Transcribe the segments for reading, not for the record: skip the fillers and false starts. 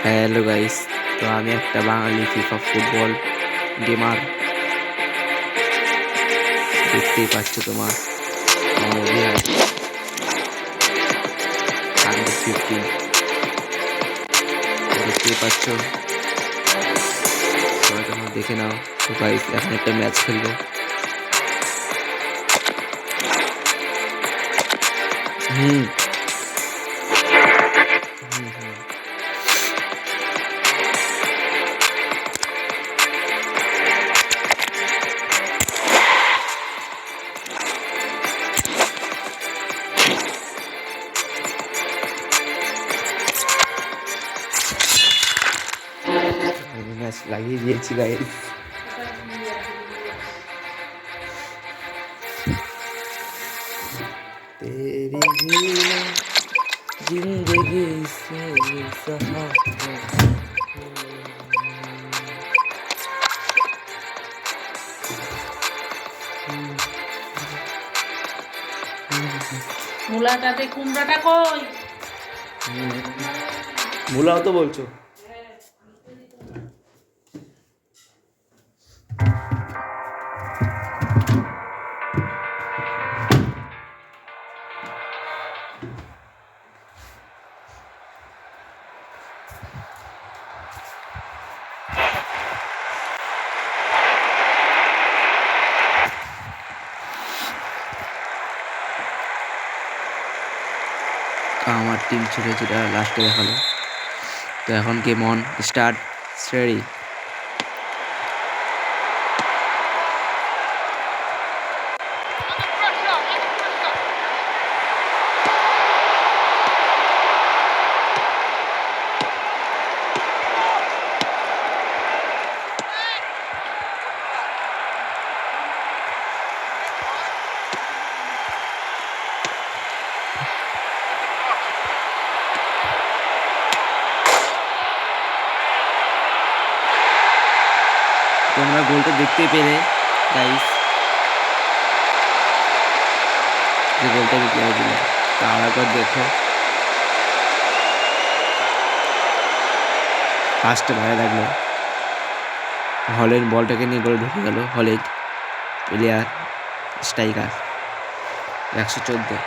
Hello guys, তো আমি একটা বাঙালি ফিফা ফুটবল গেমার। দেখতেই পাচ্ছ তোমার আমার অভিনয় 115 দেখতেই পাচ্ছ, সবাই তোমরা দেখে নাও। তো গাইস এখন একটা ম্যাচ খেলবো। হুম হুম হুম। আমি ম্যাচ লাগিয়ে দিয়েছি গাইস। तेरी भूल जिंदगी से सहारा। মূলাটাতে কুমড়াটা কই? মূলাও তো বলছো। আমার টিম ছিল যেটা লাস্টে দেখালো। তো এখন গেম অন স্টার্ট রেডি। তোমরা গোলটা দেখতে পেলে গাইস, যে গোলটা আমি পেয়ে দিলাম। তা আরেকবার দেখো, ফার্স্টে ভালো লাগলো। হলের বলটাকে নিয়ে গোলে ঢুকে গেল। হলের প্লেয়ার স্ট্রাইকার 114।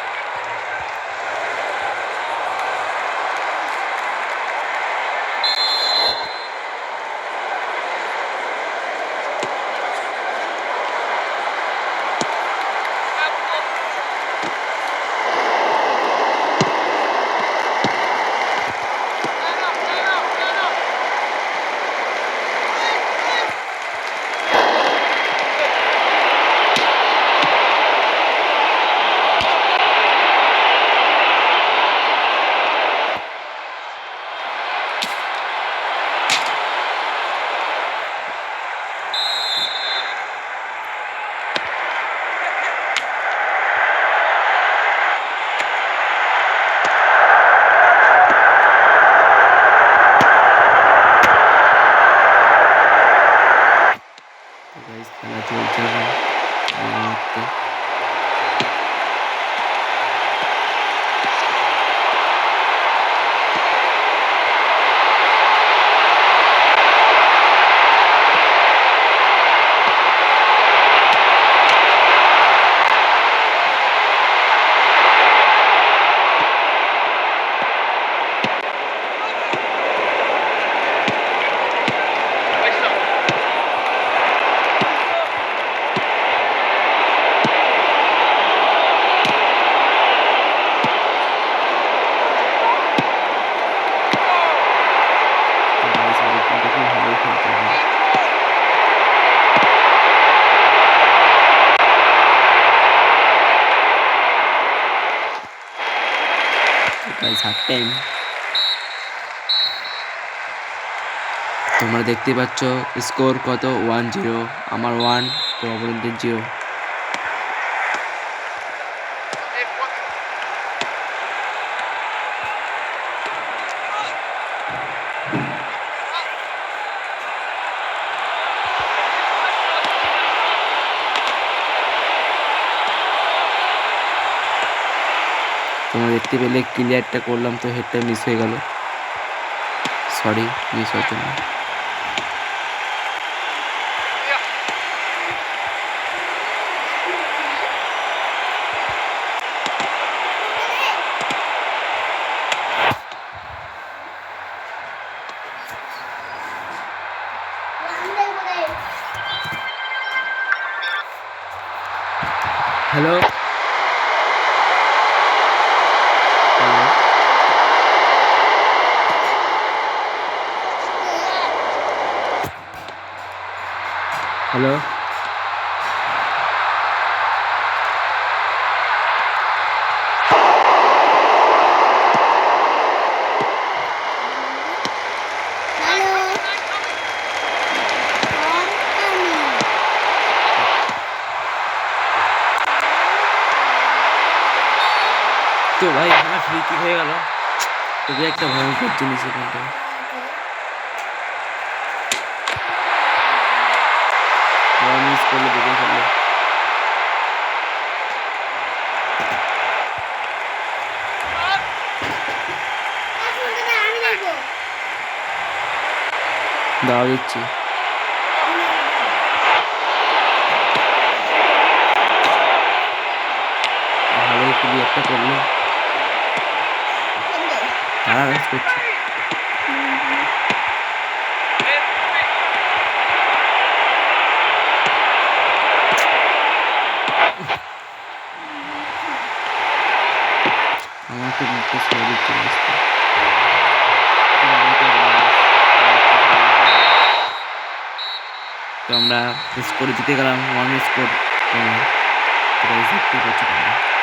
খেলা চলছে এই মুহূর্তে। ভালোই খেলতে হবে। হাফ টাইম তোমরা দেখতে পাচ্ছ স্কোর কত, 1-0। আমার 1, তো অপোনেন্টের 0। তোমরা দেখতে পেলে ক্লিয়ারটা করলাম, তো হেডটা মিস হয়ে গেল। সরি মিস হওয়ার জন্য। হ্যালো হ্যালো তো ভাই এখানে ফ্রি কিক হয়ে গেল, খুবই একটা ভয়ঙ্কর জিনিস এখানটা। মিস করলে দেখে ফেললো। দাও দিচ্ছি। ভালোই ক্লিয়ারটা করলো। তারা রেস করছে। আমাকে মুখটা ছেড়ে দিচ্ছে রাস্তা। তো আমরা স্কোর জিতে গেলাম, 1 স্কোর। দেখতে পাচ্ছি তোমরা।